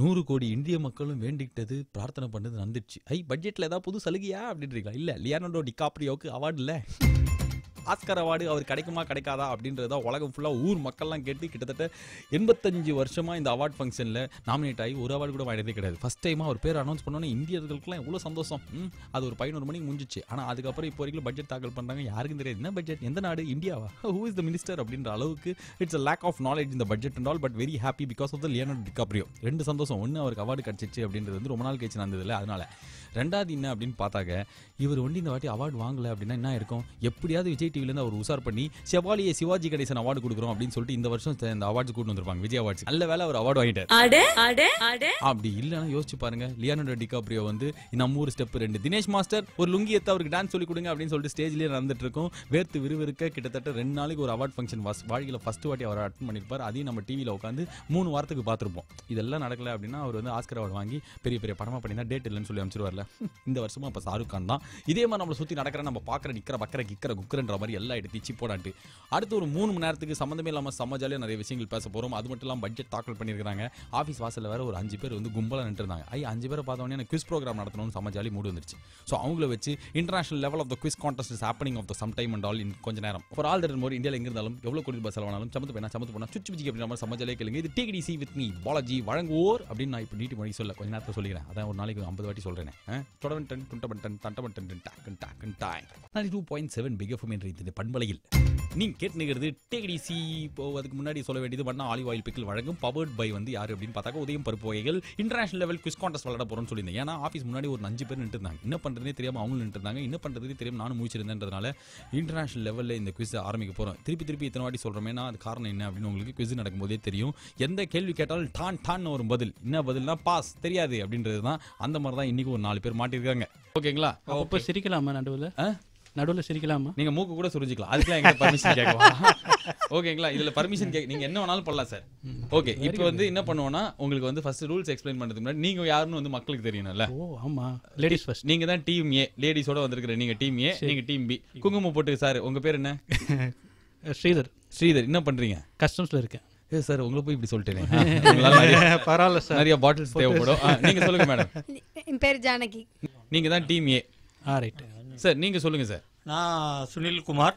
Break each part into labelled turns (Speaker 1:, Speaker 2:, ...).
Speaker 1: 100 கோடி இந்திய மக்களும் வேண்டிக்கிட்டது, பிரார்த்தனை பண்ணது நடந்துச்சு. பட்ஜெட்ல ஏதாவது புது சலுகையா அப்படின்றீங்களா? இல்ல, லியோனார்டோ டிகாப்ரியோவுக்கு அவார்டு இல்ல, ஆஸ்கர் அவார்டு அவர் கிடைக்குமா கிடைக்காதா அப்படின்றத உலகம் ஃபுல்லாக ஊர் மக்கள்லாம் கேட்டு கிட்டத்தட்ட 85 வருஷமாக இந்த அவார்ட் ஃபங்க்ஷனில் நாமினேட் ஆகி ஒரு அவார்டு கூட வாங்கினதே கிடையாது. ஃபஸ்ட் டைமாக அவர் பேர் அனௌன்ஸ் பண்ணோன்னே இந்தியர்களுக்குலாம் எவ்வளோ சந்தோஷம். அது ஒரு 11 மணிக்கு முடிஞ்சிச்சு. ஆனால் அதுக்கப்புறம் இப்போ வரைக்கும் பட்ஜெட் தாக்கல் பண்ணுறாங்க, யாருக்கும் தெரியாது என்ன பட்ஜெட், எந்த நாடு, இந்தியாவா, ஹூ இஸ் த மினிஸ்டர் அப்படின்ற அளவுக்கு it's a lack of knowledge இந்த budget and all. But very happy because of the Leonardo DiCaprio. 2 சந்தோஷம். ஒன்று, அவருக்கு அவார்டு கிடச்சிச்சு அப்படின்றது வந்து ரொம்ப நாள் கழிச்சு நடந்ததில்லை, அதனால. ரெண்டாவது என்ன அப்படின்னு பார்த்தாக்க, இவர் வந்து இந்த வாட்டி அவார்டு வாங்கலை அப்படின்னா என்ன இருக்கும், எப்படியாவது விஜய் டிவிலேருந்து அவர் உசார் பண்ணி செவாலியே சிவாஜி கணேசன் அவார்டு கொடுக்குறோம் அப்படின்னு சொல்லிட்டு இந்த வருஷம் இந்த அவார்ட்ஸ் கூட்டு வந்திருப்பாங்க, விஜய் அவார்ட்ஸ். நல்ல வேலை அவர் அவார்டு வாங்கிட்டார். அப்படி இல்லைன்னா யோசிச்சு பாருங்க, லியோனார்டோ டிகாப்ரியோ வந்து நம்ம ஊர் ஸ்டெப் 2 தினேஷ் மாஸ்டர் ஒரு லுங்கி எடுத்து அவருக்கு டான்ஸ் சொல்லி கொடுங்க அப்படின்னு சொல்லிட்டு ஸ்டேஜ்லேயே நடந்துட்டு இருக்கும். வேர்த்து விறுவிறுக்க கிட்டத்தட்ட 2 நாளைக்கு ஒரு அவார்ட் ஃபங்க்ஷன் வாழ்க்கையில் ஃபர்ஸ்ட் வாட்டி அவர் அட்டன் பண்ணியிருப்பார். அதையும் நம்ம டிவியில் உட்காந்து 3 வாரத்துக்கு பார்த்துருப்போம். இதெல்லாம் நடக்கல அப்படின்னா அவர் வந்து ஆஸ்கர் அவார்டு வாங்கி பெரிய பெரிய படமாக பண்ணி தான் டேட் இல்லைன்னு சொல்லி அமைச்சிருவார்ல. இந்த வருஷமா இப்போ ஷாருக் கான் தான். இதே மாதிரி நம்மளை சுற்றி நடக்கிற, நம்ம பார்க்குற நிற்கிற பக்கற கிக்கிற குக்கரன்ற மாதிரி எல்லாம் எடுத்து சிப்போடாட்டு அடுத்து ஒரு 3 மணி நேரத்துக்கு சம்மந்தமே இல்லாமல் சமாஜாலியாக நிறைய விஷயங்கள் பேச போகிறோம். அது மட்டும் இல்லாமல் பட்ஜெட் தாக்கல் பண்ணியிருக்காங்க. ஆஃபீஸ் வாசலில் வேறு ஒரு 5 பேர் வந்து கும்பலாக நின்றுருந்தாங்க. 5 பேரை பார்த்தோன்னே எனக்கு குவிஸ் ப்ரோக்ராம் நடத்தணும்னு சமாஜாலி மூடு வந்துருச்சு. ஸோ அவங்கள வச்சு international level of the quiz contest is happening of the some time and all in கொஞ்ச நேரம். ஃபார் ஆல் தட் மோர் இந்தியாவில் எங்கே இருந்தாலும் எவ்வளோ கோடி ரூபாய் செலவானாலும் சமத்து போனால் சுச்சு பிஜி அப்படின்ற மாதிரி சமாஜாலியே கேளுங்க. இது take it easy with me Balaji வழங்குவோர் அப்படின்னு நான் இப்போ நீட்டி மொழி சொல்ல கொஞ்ச நேரத்தில் சொல்லிக்கிறேன். அதான் ஒரு நாளைக்கு 50 வாட்டி சொல்கிறேன். 92.7 பிக் எஃப்எம் என்ற இந்த பண்பலையில் நீங்க கேட்டுக்கிறது டேக் இட் ஈஸி. இப்போ அதுக்கு முன்னாடி சொல்ல வேண்டியது மன்னா ஆலிவ் ஆயில் பிக்கிள் வழங்கும் பவர்ட் பை வந்து யாரு அப்படின்னு பார்த்தாக்க உதயம் பருப்பு வகைகள். இன்டர்நேஷனல் லெவல் குவிஸ் கான்டெஸ்ட் விளையாட போறோம்னு சொல்லியிருந்தேன். ஏன்னா ஆஃபீஸ் முன்னாடி ஒரு 5 பேர் நின்று இருந்தாங்க. என்ன பண்றதுனே தெரியாம அவங்களும் நின்று இருந்தாங்க. என்ன பண்றதுனே தெரியாம நானும் முடிச்சிருந்தேன்றதுனால இன்டர்நேஷனல் லெவலில் இந்த குவிஸ் ஆரம்பிக்க போறோம். திருப்பி இத்தனை வாட்டி சொல்றேன்னா அது காரணம் என்ன அப்படின்னு உங்களுக்கு குவிஸ் நடக்கும்போதே தெரியும். எந்த கேள்வி கேட்டாலும் டான் ஒரு பதில். என்ன பதில்னா பாஸ் தெரியாது அப்படின்றது தான். அந்த மாதிரி தான் இன்னைக்கு ஒரு 4 பேர் மாட்டிருக்காங்க. ஓகேங்களா?
Speaker 2: அப்போ சிரிக்கலாமா? நடுவில் சிரிக்கலாமா?
Speaker 1: நீங்க மூக்கு கூட சுரிஞ்சிக்கலாம். அதுக்கெல்லாம் எங்க பர்மிஷன் கேட்கவா? ஓகேங்களா? இதுல பர்மிஷன் நீங்க என்ன வேணாலும் பண்ணலாம் சார். ஓகே, இப்போ வந்து என்ன பண்ணுவோம்னா உங்களுக்கு வந்து ஃபர்ஸ்ட் ரூல்ஸ் எக்ஸ்பிளைன் பண்றதுக்கு முன்னாடி நீங்க யாருன்னு வந்து மக்களுக்கு தெரியணும்ல.
Speaker 2: ஓ ஆமா, லேடிஸ் ஃபர்ஸ்ட்.
Speaker 1: நீங்க தான் டீம் ஏ, லேடிஸோட வந்திருக்கிற நீங்க டீம் ஏ, நீங்க டீம் பி. குங்குமம் போட்டு சார் உங்க பேர் என்ன?
Speaker 2: ஸ்ரீதர்.
Speaker 1: என்ன பண்றீங்க?
Speaker 2: கஸ்டம்ஸ்ல இருக்கேன்.
Speaker 1: சார் உங்களை போய் இப்படி சொல்லிட்டேன்.
Speaker 2: பரவாயில்ல சார்,
Speaker 1: நிறைய பாட்டில்ஸ் தேவைப்படும். நீங்க சொல்லுங்க மேடம்.
Speaker 3: என் பேர் ஜானகி.
Speaker 1: நீங்க தான் டீம் ஏ.
Speaker 2: ரைட்
Speaker 1: சார் நீங்க சொல்லுங்க சார்.
Speaker 4: நான் சுனில் குமார்.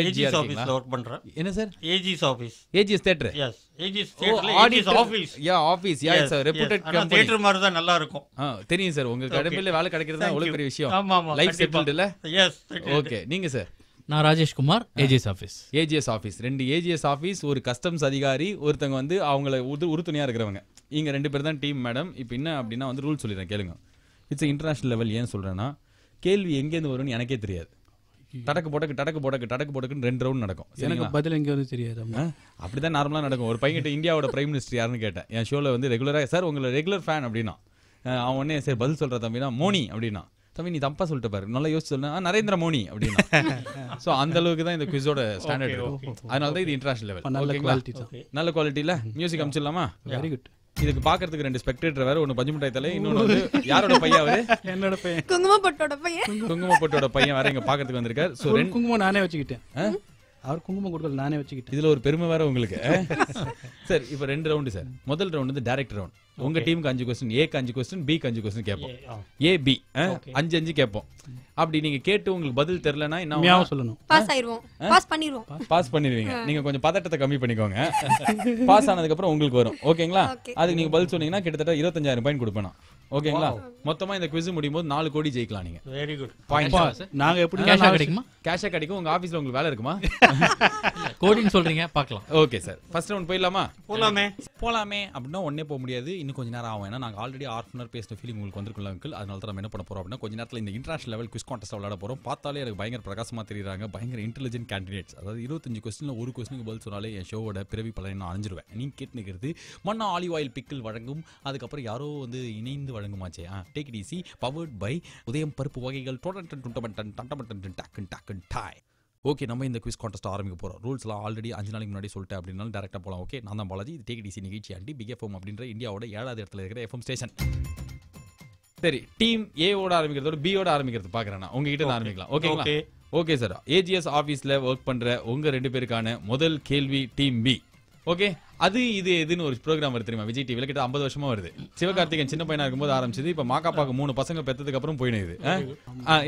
Speaker 4: ஏஜிஎஸ் ஆபீஸ்ல வர்க் பண்றேன்.
Speaker 1: என்ன sir?
Speaker 4: AGS office.
Speaker 1: AGS theatre.
Speaker 4: Yes, AGS தியேட்டர்ல AGS office.
Speaker 1: Yeah office. Yeah it's a reputed company.
Speaker 4: Theatre மாதிரி தான் நல்லா இருக்கும்.
Speaker 1: தெரியும் சார், உங்க கடையில வேலை கிடைக்கிறது தான் அவ்வளவு பெரிய விஷயம்.
Speaker 4: ஆமா
Speaker 1: லைஃப் செட்டில்ட் இல்ல?
Speaker 4: எஸ்.
Speaker 1: ஓகே, நீங்க சார்?
Speaker 2: நான் Rajesh Kumar, AGS office.
Speaker 1: AGS office. 2 AGS office, ஒரு கஸ்டம்ஸ் அதிகாரி, ஒருத்தங்க வந்து அவங்கள உறுதுணையாக இருக்கிறவங்க. இங்கே 2 பேர் தான் டீம் மேடம். இப்போ என்ன அப்படின்னா வந்து ரூல் சொல்லிடுறேன் கேளுங்க. It's international level. ஏன் சொல்கிறேன்னா கேள்வி எங்கேருந்து வரும்னு எனக்கே தெரியாது. டடக்கு போடக்குன்னு 2 ரவுண்ட் நடக்கும்.
Speaker 2: எனக்கு பதில் எங்கே வந்து தெரியாது.
Speaker 1: அப்படிதான் நார்மலாக நடக்கும். ஒரு பையன்கிட்ட இந்தியாவோட பிரைம் மினிஸ்டர் யாருன்னு கேட்டேன். என் ஷோவில் வந்து ரெகுலராக சார் உங்களை ரெகுலர் ஃபேன் அப்படின்னா அவன் உடனே சரி பதில் சொல்கிற தம்பினா மோனி அப்படின்னா, தம்பி நீ தப்பா சொல்லிட்டு பாரு, நல்லா யோசிச்சு சொல்லுனா நரேந்திர மோடி அப்படின்னா. ஸோ அந்த அளவுக்கு தான் இந்த குவிஸோட ஸ்டாண்டர்ட் இருக்கும். அதனால தான் இது இன்டர்நேஷனல் லெவல். நல்ல குவாலிட்டியில் மியூசிக் அமைச்சிடலாமா?
Speaker 2: Very good.
Speaker 1: இதுக்கு பாக்கிறதுக்கு 2 ஸ்பெக்டேட்டர் வேற, ஒன்னு பஞ்சுமுட்டாய் தலை, இன்னொன்னு வந்து யாரோட பையன் அவரு?
Speaker 2: என்னோட பையன்,
Speaker 3: குங்குமப்பட்டோட
Speaker 1: பையன் வேற இங்க பாக்கிறதுக்கு வந்திருக்காரு. சோ
Speaker 2: குங்குமம் நானே வச்சுக்கிட்டேன். அவர் குங்குமம் கொடுக்கல, நானே வச்சுக்கிட்டேன்.
Speaker 1: இதுல ஒரு பெருமை வேற உங்களுக்கு. சார் இப்போ 2 ரவுண்டு சார். முதல் ரவுண்ட் வந்து டைரக்ட் ரவுண்ட். உங்க டீமுக்கு 5 கொஸ்டின், ஏக்கு 5 கொஸ்டின், பிக்கு 5 கொஸ்டின் கேட்போம். ஏ பி 5 கேட்போம். அப்படி நீங்க கேட்டு உங்களுக்கு பதில் தெரியலனா என்ன
Speaker 2: சொல்லணும்?
Speaker 3: பாஸ்
Speaker 1: பண்ணிடுவீங்க. நீங்க கொஞ்சம் பதட்டத்தை கம்மி பண்ணிக்கோங்க. பாஸ் ஆனதுக்கு அப்புறம் உங்களுக்கு வரும். ஓகேங்களா? அதுக்கு நீங்க பதில் சொன்னீங்கன்னா கிட்டத்தட்ட 25,000 பாயிண்ட் கொடுப்பேன். ஓகேங்களா? மொத்தமா இந்த குவிஸ் முடியும் போது 4 கோடி ஜெயிக்கலாம் நீங்க.
Speaker 4: Very good.
Speaker 1: பாயிண்ட்
Speaker 2: நாங்க எப்படி கேஷா கிடைக்குமா?
Speaker 1: கேஷா கிடைக்கும். உங்க ஆபீஸ்ல உங்களுக்கு வேலை இருக்குமா?
Speaker 5: கோடின்னு சொல்றீங்க, பார்க்கலாம்.
Speaker 1: ஓகே சார், ஃபர்ஸ்ட் ரவுண்ட் போயிடலாமா?
Speaker 4: போலாமே
Speaker 1: அப்படின்னா ஒன்னே போக முடியாது, இன்னும் கொஞ்ச நேரம் ஆகும். ஏன்னா நாங்கள் ஆல்ரெடி ஹாஃப் பேசின ஃபீலிங் உங்களுக்கு வந்திருக்குள்ள அங்கிள். அதனால தான் நம்ம என்ன பண்ண போறோம் அப்படின்னா கொஞ்ச நேரத்தில் இந்த இன்டர்நேஷனல் லெவல் குவிஸ் கான்டெஸ்ட் விளையாட போறோம். பார்த்தாலே எனக்கு பயங்கர பிரகாசமாக தெரியுறாங்க, பயங்கர இன்டெலிஜென்ட் கேண்டிடேட்ஸ். அதாவது 25 கொஸ்டின்ல ஒரு கொஸ்டினுக்கு பதில் சொன்னாலே என் ஷோவோட பிறவி பலனை நான் அணிஞ்சிருவேன். நீங்க கேட்டு நிற்கிறது மன்னா ஆலிவ் ஆயில் பிக்கிள் வழங்கும், அதுக்கப்புறம் யாரோ வந்து இணைந்து வழங்குமாச்சே take it easy powered by Udhayam பருப்பு வகைகள். ஓகே, நம்ம இந்த குவிஸ் கான்டெஸ்ட் ஆரம்பிக்க போகிறோம். ரூல்ஸ்லாம் ஆல்ரெடி 5 நாளைக்கு முன்னாடி சொல்லிட்டேன் அப்படின்னாலும் டேரெக்டாக போகலாம். ஓகே, நான் தான் பாலாஜி. இது டேக் இட் ஈஸி நிகழ்ச்சி அண்டி பிக் எஃப்எம் அப்படின்ற இந்தியாவோட 7வது இடத்துல இருக்கிற எஃப்எம் ஸ்டேஷன். சரி, டீம் ஏவோட ஆரம்பிக்கிறதோட பியோட ஆரம்பிக்கிறது பார்க்குறேன். உங்ககிட்ட தான் ஆரம்பிக்கலாம். ஓகேங்களா? ஓகே சார், ஏஜிஎஸ் ஆஃபீஸில் ஒர்க் பண்ணுற உங்கள் 2 பேருக்கான முதல் கேள்வி டீம் பி. ஓகே, அது இது எதுன்னு ஒரு ப்ரோக்ராம் வருது தெரியுமா விஜய் டிவில கிட்ட 50 வருஷமா வருது. சிவகார்த்திகேயன் சின்ன பையனா இருக்கும்போது ஆரம்பிச்சது. இப்ப மாக்காப்பாக்கு 3 பசங்க பெத்ததுக்கு அப்புறம் போயிடுது.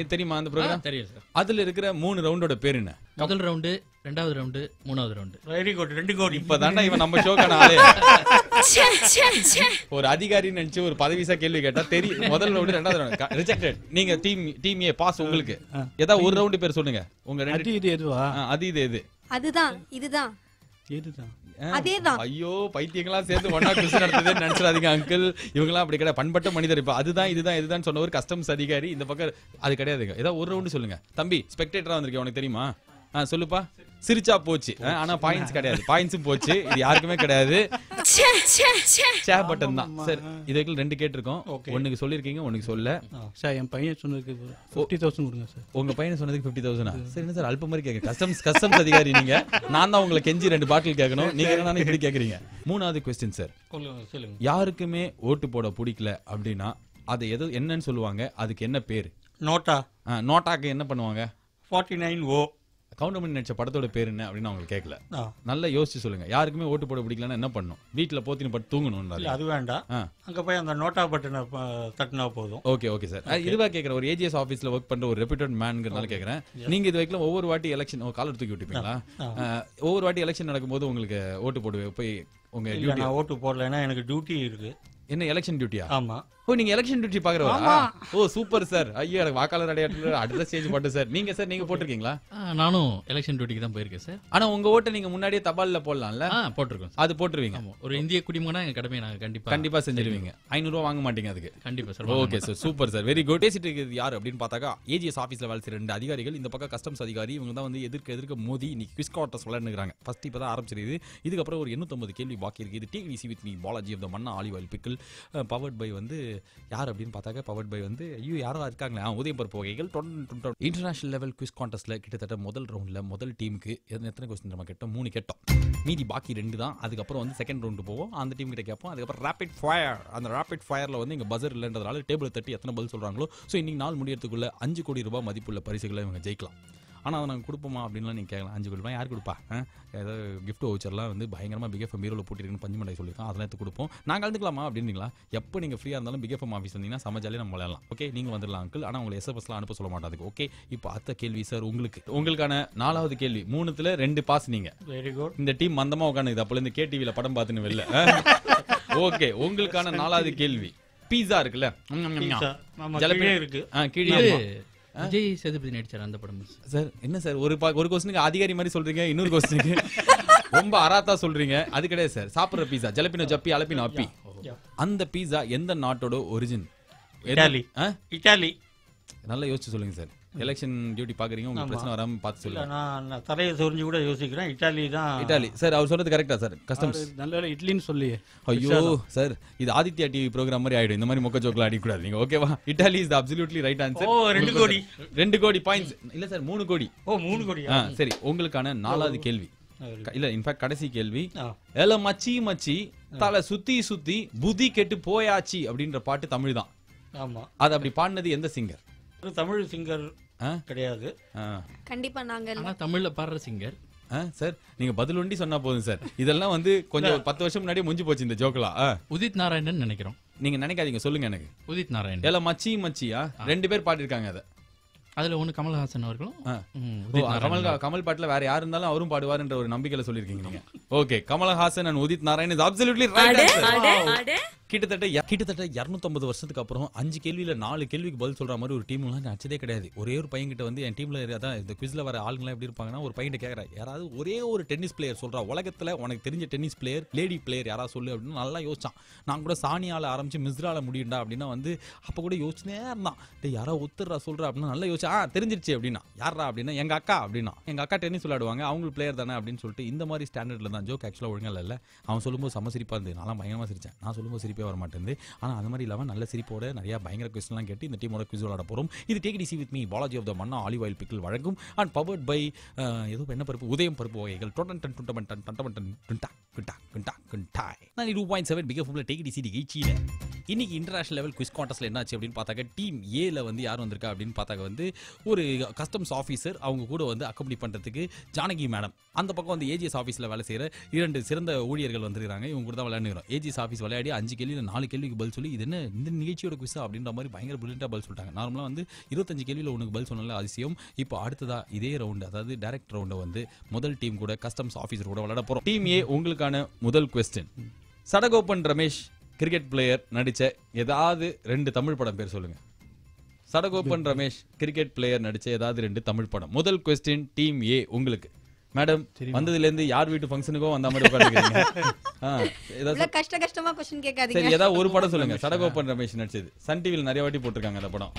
Speaker 1: இது தெரியுமா அந்த ப்ரோக்ராம்?
Speaker 5: தெரியும் சார்.
Speaker 1: அதுல இருக்கிற 3 ரவுண்டோட பேர் என்ன?
Speaker 5: முதல் ரவுண்டு, 2வது ரவுண்டு, 3வது ரவுண்டு.
Speaker 4: Very good. 2 கோடி.
Speaker 1: இப்பதான்டா இவன் நம்ம ஷோக்கான ஆளே. ஒரு அதிகாரி நினைச்சு ஒரு பதவிசா கேள்வி கேட்டா தெரியும். முதல் ரவுண்டு, 2வது ரவுண்டு ரிஜெக்டட். நீங்க டீம் ஏ பாஸ். உங்களுக்கு ஏதாவது ஒரு ரவுண்டு பேர் சொல்லுங்க. உங்க
Speaker 2: அது இது எதுவா?
Speaker 1: அது இது எது?
Speaker 3: அதுதான் இதுதான்
Speaker 2: எதுதான்?
Speaker 3: அதேதான்.
Speaker 1: ஐயோ பைத்தியங்களா சேர்ந்து ஒன்னா குவிஸ் நடத்துதுன்னு நினைச்சிடாதீங்க அங்கிள். இவங்கலாம் அப்படி கிடையாது, பண்பட்ட மனிதர். இப்ப அதுதான் இதுதான் இதுதான் சொன்ன ஒரு கஸ்டம்ஸ் அதிகாரி. இந்த பக்கம் அது கிடையாதுங்க. ஏதாவது ஒரு ரவுண்டு சொல்லுங்க. தம்பி ஸ்பெக்டேட்டரா வந்திருக்கேன், உனக்கு தெரியுமா? சொல்லுப்பா. சிரிச்சா போச்சு. ஆனா பாயிண்ட்ஸ் கிடையாது. பாயிண்ட்ஸும் போச்சு. இது யாருக்குமே கிடையாது. ஷே பட்டன் தான் சார். இதுக்கு 2 கேட்டிருக்கோம். ஒண்ணுக்கு சொல்லிருக்கீங்க, ஒண்ணுக்கு சொல்ல.
Speaker 2: சார் என் பையன் சொன்னதுக்கு 50,000 கொடுங்க சார்.
Speaker 1: உங்க பையன் சொன்னதுக்கு 50,000. சரி என்ன சார் அல்ப மாதிரி கேட்க? கஸ்டம்ஸ் அதிகாரி நீங்க. நான் தான் உங்களை கெஞ்சி 2 பாட்டில் கேட்கணும். நீங்க என்ன இப்படி கேக்குறீங்க? 3வது क्वेश्चन சார்.
Speaker 4: சொல்லுங்க.
Speaker 1: யாருக்குமே ஓட்டு போட பிடிக்கல அப்படின்னா அது எது என்னன்னு சொல்லுவாங்க? அதுக்கு என்ன பேரு?
Speaker 4: நோட்டா.
Speaker 1: நோட்டாக்கு என்ன பண்ணுவாங்க?
Speaker 4: 49O.
Speaker 1: கவுண்டமணி நடிச்ச படத்தோட பேர் என்ன அப்படின்னு அவங்க கேட்கல. நல்லா யோசிச்சு சொல்லுங்க. யாருக்குமே ஓட்டு போட பிடிக்கலன்னா என்ன பண்ணும்? வீட்டுல போத்தின்னு பட்டு தூங்கணும்.
Speaker 4: அது வேண்டாம். அங்க போய் அந்த நோட்டா பட்டனை தட்டினா போதும்.
Speaker 1: Okay sir. இதுவா கேட்கறேன். ஒரு ஏஜிஎஸ் ஆபீஸ்ல ஒர்க் பண்ற ஒரு ரெப்யூட்டட் மேன்ங்கிறதுனால கேட்கறேன். நீங்க இது வரைக்கும் ஒவ்வொரு வாட்டி எலெக்ஷன் காலர் தூக்கி விட்டுப்பீங்களா? ஒவ்வொரு வாட்டி எலெக்ஷன் நடக்கும்போது உங்களுக்கு ஓட்டு போடுவே போய் உங்க டியூட்டி?
Speaker 4: நான் ஓட்டு போடலைன்னா எனக்கு டியூட்டி இருக்கு.
Speaker 1: என்ன எலெக்ஷன் டியூட்டியா?
Speaker 4: ஆமா.
Speaker 1: நீங்க எலெக்ஷன் டியூட்டி பாக்குறவா? Super sir. ஐயோ எனக்கு வாக்காளர் அடையாளத்துல அட்ரஸ் சேஞ்ச் பண்ணு சார். நீங்க சார் நீங்க போட்டிருக்கீங்களா?
Speaker 5: நானும் எலெக்ஷன் டியூட்டிக்கு தான் போயிருக்கேன் சார்.
Speaker 1: ஆனா உங்க ஓட்டை நீங்க முன்னாடியே தபால்ல போடலாம்ல?
Speaker 5: போட்டிருக்கோம்.
Speaker 1: அது போட்டுருவீங்க.
Speaker 5: ஒரு இந்திய குடிமகனா எங்க கடமையை நாங்க கண்டிப்பா
Speaker 1: செஞ்சிருவீங்க. 500 ரூபாய் வாங்க மாட்டீங்க அதுக்கு?
Speaker 5: கண்டிப்பா sir.
Speaker 1: Okay sir, super sir, very good. பேசிட்டு இருக்கிறது யார் அப்படின்னு பார்த்தாக்கா ஏஜிஎஸ் ஆபீஸ்ல வேலை செய்யற 2 அதிகாரிகள். இந்த பக்கம் கஸ்டம்ஸ் அதிகாரி. இவங்க தான் வந்து எதிர்க்க மோதி இன்னைக்கு குவிஸ் கான்டெஸ்ட் விளையாடுறாங்க. ஃபர்ஸ்ட் இப்பதான் ஆரம்பிச்சிருக்குது. இதுக்கப்புறம் ஒரு 850 கேள்வி பாக்கி இருக்கு. இது TVC with me Balaji of the Manna olive oil pickle. Powered by வந்து யார் அப்படின்னு பார்த்தாக்க பவர்ட் பை வந்து ஐயோ யாரோ இருக்காங்களே உதயம் பருப்பு வகைகள். இன்டர்நேஷனல் லெவல் குவிஸ் கான்டெஸ்ட்ல கிட்டத்தட்ட முதல் ரவுண்ட்ல முதல் டீமுக்கு எத்தனை கொஸ்டின் நம்ம கேட்டோம்? 3 கேட்டோம். மீதி பாக்கி 2 தான். அதுக்கப்புறம் வந்து செகண்ட் ரவுண்டு போவோம். அந்த டீம் கிட்ட கேட்போம். அதுக்கப்புறம் ரேபிட் ஃபயர். அந்த ரேபிட் ஃபயர்ல வந்து இங்க பஸர் இல்லைன்றதுனால டேபிள் தட்டி எத்தனை பதில் சொல்றாங்களோ ஸோ இன்னைக்கு நாள் முடியறதுக்குள்ள 5 கோடி ரூபாய் மதிப்புள்ள பரிசுகளை இவங்க ஜெயிக்கலாம். ஆனால் அதை நாங்கள் கொடுப்போமா அப்படின்லாம் நீங்கள் கேட்கலாம். 5 கோடி ரூபாய் யார் கொடுப்பா? ஏதாவது கிஃப்ட் வவுச்சர்லாம் வந்து பயங்கரமாக பிகேஃபம் பீரோவில் போட்டிருக்குன்னு பஞ்சமண்டை சொல்லியிருக்கோம். அதெல்லாம் எடுத்து கொடுப்போம். நாங்கள் கலந்துக்கலாமா அப்படின்னீங்களா? எப்போ நீங்கள் ஃப்ரீயாக இருந்தாலும் பிகேஃபம் ஆஃபீஸ் வந்தீங்கன்னா சமஜாலே நம்ம விளையாடலாம். ஓகே நீங்கள் வந்துடலாம் அங்கிள். ஆனால் உங்களை எஸ்எம்எஸ்லாம் அனுப்ப சொல்ல மாட்டாதுக்கு. ஓகே இப்போ அடுத்த கேள்வி சார் உங்களுக்கான 4வது கேள்வி. 3த்துல 2 பாஸ் நீங்க.
Speaker 4: Very good.
Speaker 1: இந்த டீம் மந்தமாக உட்காந்துக்குது. அப்போ இந்த கேடிவியில் படம் பார்த்துன்னு வெளில. ஓகே உங்களுக்கான 4வது கேள்வி. பீஸா இருக்குல்ல,
Speaker 4: ஜலபி இருக்கு.
Speaker 1: கீழே
Speaker 5: விஜய் சேதுபதி நடிச்சார் அந்த படம்
Speaker 1: சார். என்ன சார் ஒரு கொஸ்டினுக்கு அதிகாரி மாதிரி சொல்றீங்க, இன்னொரு கொஸ்டினுக்கு ரொம்ப அராத்தா சொல்றீங்க. அது கிடையாது சார். சாப்பிடுற பீஸா ஜலபினோ ஜப்பி அலப்பினோ அப்பி. அந்த பீஸா எந்த நாட்டோட ஒரிஜின்?
Speaker 4: இட்டாலி.
Speaker 1: நல்லா யோசிச்சு சொல்லுங்க சார். எலெக்ஷன் டியூட்டி பாக்குறீங்க, உங்களுக்கு பிரச்சனை வராம பார்த்து சொல்லுங்க.
Speaker 4: நான் தலையை சொரிஞ்சு கூட யோசிக்கிறேன். இட்டாலி தான்.
Speaker 1: Italy sir. அவர் சொல்றது கரெக்டா சார்? கஸ்டம்ஸ்
Speaker 2: நல்ல இட்லின்னு சொல்லி.
Speaker 1: ஐயோ சார் இது ஆதித்யா டிவி ப்ரோக்ராம் மாதிரி ஆயிடும். இந்த மாதிரி மொக்க ஜோக்ல அடிக்க கூடாது நீங்க. ஓகேவா? Italy is the absolutely right answer.
Speaker 4: 2 கோடி.
Speaker 1: 2 கோடி பாயிண்ட்ஸ் இல்ல சார், 3 கோடி.
Speaker 4: 3 கோடி.
Speaker 1: சரி உங்களுக்கான 4வது கேள்வி. இல்ல இன்ஃபேக்ட் கடைசி கேள்வி. எல மச்சி மச்சி தலை சுத்தி சுத்தி புதி கெட்டு போயாச்சி அப்படின்ற பாட்டு தமிழ் தான்.
Speaker 4: ஆமா.
Speaker 1: அது அப்படி பாடினது எந்த சிங்கர்?
Speaker 4: தமிழ் சிங்கர் கிடையாது.
Speaker 3: கண்டிப்பா நாங்க
Speaker 5: தமிழ்ல பாடுற சிங்கர்.
Speaker 1: சார் நீங்க பதில் ஒண்டி சொன்னா போதும் சார். இதெல்லாம் வந்து கொஞ்சம் 10 வருஷம் முன்னாடியே முடிஞ்சு போச்சு இந்த ஜோக்லாம்.
Speaker 5: உதித் நாராயணன் நினைக்கிறோம்.
Speaker 1: நீங்க நினைக்காதீங்க, சொல்லுங்க எனக்கு.
Speaker 5: உதித் நாராயணன்.
Speaker 1: எல மச்சி மச்சியா 2 பேர் பாடிருக்காங்க. அதை
Speaker 5: அதுல ஒண்ணு கமல்ஹாசன் அவர்களும்.
Speaker 1: கமல் பாட்டுல வேற யாரு இருந்தாலும் அவரும் பாடுவாருன்ற ஒரு நம்பிக்கையில சொல்லிருக்கீங்க நீங்க. Okay Kamal Haasan and Udit Narayan is absolutely right. கிட்டத்தட்ட 250 வருஷத்துக்கு அப்புறம் 5 கேள்வியில 4 கேள்விக்கு பதில் சொல்ற மாதிரி ஒரு டீம்லாம் நச்சதே கிடையாது. ஒரே ஒரு பையன் கிட்ட வந்து என் டீம்ல அதான் இந்த குவிஸ்ல வர ஆளுங்களாம் எப்படி இருப்பாங்கன்னா, ஒரு பையன் கேட்கறா யாராவது ஒரே ஒரு டென்னிஸ் பிளேயர் சொல்றா உலகத்துல உனக்கு தெரிஞ்ச டென்னிஸ் பிளேயர் லேடி பிளேயர் யாராவது சொல்லு அப்படின்னு நல்லா யோசிச்சான். நான் கூட சானியால ஆரம்பிச்சு மிஸ்ரால முடியும்டா அப்படின்னா வந்து அப்ப கூட யோசிச்சுனே இருந்தான். யாராவது ஒத்துறா சொல்றா அப்படின்னா நல்லா யோசிச்சா தெரிஞ்சிருச்சு அப்படின்னா யாரா அப்படின்னா எங்க அக்கா அப்படின்னா. எங்க அக்கா டென்னிஸ் விளையாடுவாங்க, அவங்க பிளேயர் தானே அப்படின்னு சொல்லிட்டு இந்த மாதிரி ஸ்டாண்டர்ட்ல தான் ஜோக். ஆக்சுவலா ஒழுங்கா இல்ல. அவன் சொல்லும்போது செம்ம சிரிப்பா இருந்து நான் பயங்கரமா சிரிச்சேன். நான் சொல்லும்போது சிரிப்பே வர மாட்டேன். ஆனால் அந்த மாதிரி இல்லாமல் நல்ல சிரிப்போட நிறைய பயங்கர கொஸ்டின்லாம் கேட்டு இந்த டீமோட குவிஸ் விளையாட போகிறோம். இது take it easy with me Balaji of the Manna olive oil pickle வழங்கும் அண்ட் பவர்ட் பை ஏதோ என்ன பருப்பு உதயம் பருப்பு வகைகள். 2.7 பிகே ஃபுல்ல டேக் இட் ஈஸி நிகழ்ச்சியில் இன்னைக்கு இன்டர்நேஷனல் லெவல் குவிஸ் கான்டெஸ்ட்ல என்னாச்சு அப்படின்னு பார்த்தாக்க டீம் ஏல வந்து யார் வந்திருக்கா அப்படின்னு பார்த்தாக்க வந்து ஒரு கஸ்டம்ஸ் ஆஃபீஸர் அவங்க கூட வந்து அக்கம்பனி பண்றதுக்கு ஜானகி மேடம். அந்த பக்கம் வந்து ஏஜிஎஸ் ஆஃபீஸில் வேலை செய்கிற 2 சிறந்த ஊழியர்கள் வந்திருக்காங்க. இவங்க கூட தான் விளையாண்டுக்கிறோம். ஏஜிஎஸ் ஆஃபீஸ் விளையாடி 5 கேள்வியில் 4 கேள்விக்கு பதில் சொல்லி இது என்ன இந்த நிகழ்ச்சியோட குவிஸா அப்படின்ற மாதிரி பயங்கர பிரில்லியண்டாக பதில் சொல்லிட்டாங்க. நார்மலாக வந்து 25 கேள்வியில் உனக்கு பதில் சொன்னால அதிசயம். இப்போ அடுத்ததா இதே ரவுண்டு, அதாவது டைரக்ட் ரவுண்டை வந்து முதல் டீம் கூட கஸ்டம்ஸ் ஆஃபீஸர் கூட விளையாட போகிறோம். டீம் ஏ உங்களுக்கான முதல் question. Sadagopan Ramesh cricket player நடிச்ச ஏதாவது 2 தமிழ் படம் பேர் சொல்லுங்க. சடகோபன் ரமேஷ் கிரிக்கெட் பிளேயர் நடிச்ச ஏதாவது 2 தமிழ் படம். முதல் கொஸ்டின் டீம் ஏ உங்களுக்கு. மேடம் வந்ததுல இருந்து யார் வீட்டு ஃபங்க்ஷனுக்கோ வந்த மாதிரி உட்கார்ந்துருக்கீங்க.
Speaker 3: கஷ்டமா क्वेश्चन கேட்காதீங்க.
Speaker 1: சரி, ஏதாவது ஒரு படம் சொல்லுங்க. சடகோபன் ரமேஷ் நடிச்சது. சன் டிவில நிறைய வாட்டி போட்டுருக்காங்க அந்த படம்.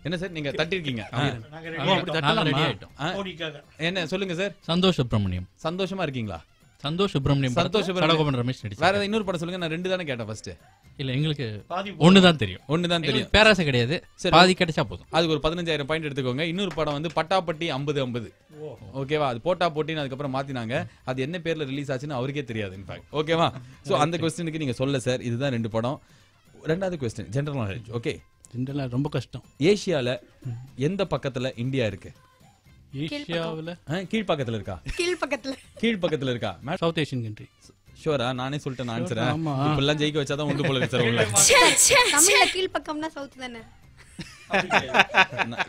Speaker 1: என்ன சார் நீங்க தட்டி இருக்கீங்க? என்ன சொல்லுங்க சார்.
Speaker 5: சந்தோஷ் சுப்ரமணியம்.
Speaker 1: சந்தோஷமா இருக்கீங்களா?
Speaker 5: சந்தோஷ் சுப்ரமணியம். சடகோபன் ரமேஷ் நடிச்சார்.
Speaker 1: வேற இன்னொரு படம் சொல்லுங்க. நான் 2 தானே கேட்டேன் ஃபர்ஸ்ட்.
Speaker 5: இல்ல எங்களுக்கு ஒன்னு தான் தெரியும். பேராசை கிடையாது. பாதி கிடைச்சா போதும்.
Speaker 1: அதுக்கு ஒரு 15,000 பாயிண்ட் எடுத்துக்கோங்க. இன்னொரு படம் வந்து பட்டாப்பட்டி 50-50. ஓகேவா? அது போட்டா போட்டின்னு அதுக்கப்புறம் மாத்தினாங்க. அது என்ன பேர்ல ரிலீஸ் ஆச்சுன்னு அவருக்கே தெரியாது இன்ஃபேக்ட். ஓகேவா? சோ அந்த क्वेश्चनக்கு நீங்க சொல்ல சார். இதுதான் 2 படம். ரெண்டாவது question general knowledge. Okay,
Speaker 2: general ரொம்ப கஷ்டம்.
Speaker 1: ஏசியால எந்த பக்கத்துல இந்தியா இருக்கு?
Speaker 2: ஏசியாவுல
Speaker 1: கீழ்பக்கத்துல இருக்கா? கீழ்பக்கத்துல இருக்கா?
Speaker 2: South Asian country.
Speaker 1: ஷூரா? நானே சொல்லிட்டேன் ஆன்சர். இப்பெல்லாம் ஜெயிக்க வச்சாதான் உண்டு போல சார்.
Speaker 3: தமிழ்ல கீழ்பக்கம்னா சவுத் தானே?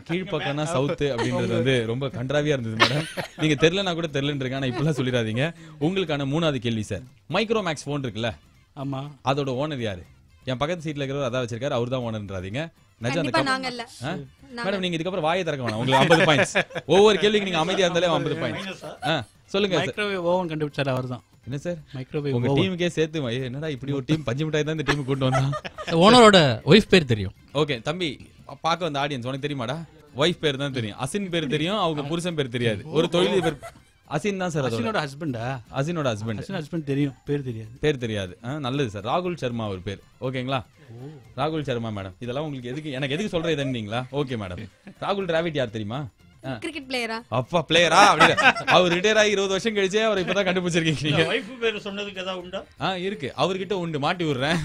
Speaker 1: கீழ்பக்கம்னா சவுத் அப்படின்றது வந்து ரொம்ப கண்ட்ராவியா இருந்தது மேடம். நீங்க தெரியலனா கூட தெரியலன்றீங்க. ஆனா இப்பெல்லாம் சொல்லிடாதீங்க. உங்களுக்கான 3வது கேள்வி சார். மைக்ரோமேக்ஸ் போன் இருக்குல்ல,
Speaker 2: ஆமா,
Speaker 1: அதோட ஓனர் யாரு? என் பக்கத்து சீட்ல இருக்கிறவர் அதான் வச்சிருக்காரு. அவர் தான் ஓனர்ன்றாதீங்க. மேடம் நீங்க இதுக்கப்புறம் வாயை திறக்க வேணாம். உங்களுக்கு 50 பாயிண்ட்ஸ். ஒவ்வொரு கேள்விக்கு நீங்க அமைதியா இருந்தாலே 50 பாயிண்ட்ஸ். சொல்லுங்க.
Speaker 2: மைக்ரோவேவ் ஓவன் கண்டுபிடிச்சாரு அவர்தான்.
Speaker 1: என்ன சார்
Speaker 2: மைக்ரோவேவ்
Speaker 1: உங்க டீமுக்கே சேர்த்து என்னடா இப்படி ஒரு டீம் பஞ்சு மிட்டாய் தான் இந்த டீம் கூட்டு வந்தான்.
Speaker 5: ஓனரோட ஒய்ஃப் பேர் தெரியும்.
Speaker 1: ஓகே தம்பி, பார்க்க வந்த ஆடியன்ஸ் உனக்கு தெரியுமாடா? ஒய்ஃப் பேர் தான் தெரியும். அசின் பேர் தெரியும். அவங்க புருஷன் பேர் தெரியாது. ஒரு தொழில் பேர் அசின் தான் சார்.
Speaker 2: அசினோட ஹஸ்பண்டா?
Speaker 1: அசினோட ஹஸ்பண்ட்.
Speaker 2: அசின் ஹஸ்பண்ட் தெரியும், பேர் தெரியாது.
Speaker 1: பேர் தெரியாது. நல்லது சார். ராகுல் சர்மா அவர் பேர். ஓகேங்களா? ராகுல் சர்மா மேடம். இதெல்லாம் உங்களுக்கு எதுக்கு, எனக்கு எதுக்கு சொல்றீங்களா? Okay madam. ராகுல் டிராவிட் யார் தெரியுமா?
Speaker 3: கிரிக்கெட் பிளேயரா?
Speaker 1: அப்பா பிளேயரா? அப்படி அவர் ரிட்டையர் ஆகி 20 வருஷம் கழிச்சே அவர் இப்பதான் கண்டுபிடிச்சிருக்கீங்க நீங்க.
Speaker 4: வைஃப் பேர் சொன்னதுக்கு ஏதாவது உண்டா?
Speaker 1: இருக்கு. அவர்கிட்ட உண்டு, மாட்டி விடுறேன்.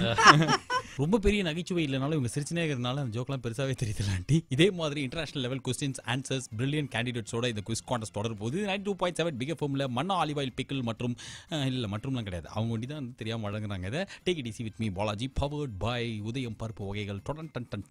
Speaker 1: ரொம்ப பெரிய நகைச்சுவை இல்லைனாலும் இவங்க சிரிச்சுனே இருக்கிறதுனால அந்த ஜோக்லாம் பெருசாவே தெரியல ஆண்டி. இதே மாதிரி international level questions answers brilliant கேண்டிடேட்ஸோட இந்த குவிஸ் கான்டெஸ்ட் தொடர் போது 92.7 பிக் எஃப்எம்ல மன்னா ஆலிவ் ஆயில் பிக்கிள் மற்றும் இல்ல மற்றும்லாம் கிடையாது. அவங்க ஒண்டி தான் தெரியாம வழங்குறாங்க. இதை take it easy with me Balaji powered by Udhayam பருப்பு வகைகள்.